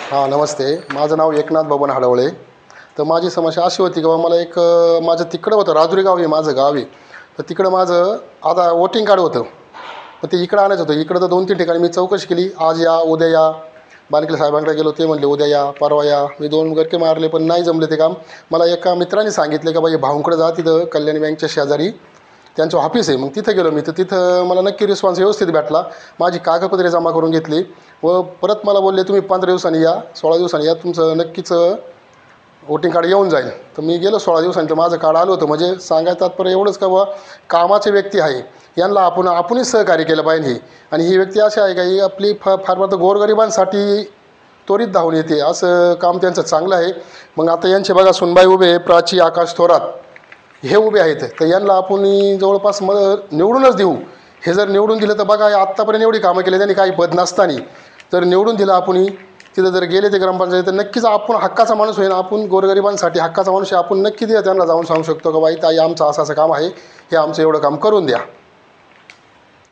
हां नमस्ते. माझं नाव एकनाथ बबन हडवळे. तर माझी समस्या अशी होती की बाबा मला एक माझं तिकडं होतं राजुरी गाव आहे माझं गाव आहे. तर तिकडं माझं आता वोटिंग कार्ड होतं. मग ते इकडं आणायचं होतं. इकडं तर 2-3 ठिकाणी मी चौकशी केली. आज या उद्या या. बानकिले साहेबांकडे गेलो ते म्हणले उद्या या परवा या. मी 2 गरके मारले पण नाही जमले ते काम. मला एका मित्राने सांगितले का बाई भाऊंकडे जा तिथं कल्याणी बँकच्या शेजारी त्यांचं ऑफिस आहे. मग तिथं गेलो मी तर तिथं मला नक्की रिस्पॉन्स व्यवस्थित भेटला. माझी कागदपत्रे जमा करून घेतली व परत मला बोलले तुम्ही 15 दिवसांनी या 16 दिवसांनी या तुमचं नक्कीच वोटिंग कार्ड येऊन जाईल. तर मी गेलो 16 दिवसांनी तर माझं कार्ड आलं होतं. म्हणजे सांगायचं तात्पर्य एवढंच का बाबा कामाचे व्यक्ती आहे यांना आपणच सहकार्य केलं पाहिजे. आणि ही व्यक्ती अशी आहे का ही आपली फार फार गोरगरिबांसाठी त्वरित धावून येते असं काम त्यांचं चांगलं आहे. मग आता यांचे बघा सुनबाई उभे प्राची आकाश थोरात हे उभे आहेत. तर यांना आपण जवळपास निवडूनच देऊ. हे जर निवडून दिलं तर बघा आत्तापर्यंत एवढी कामं केली त्यांनी काही पद नसताना. तर निवडून दिलं आपण तिथं जर गेले ते ग्रामपंचायत तर नक्कीच आपण हक्काचा माणूस होईल. आपण गोरगरिबांसाठी हक्काचा माणूस आहे. आपण नक्की त्यांना जाऊन सांगू शकतो का बाई ताई आमचं असं असं काम आहे हे आमचं एवढं काम करून द्या.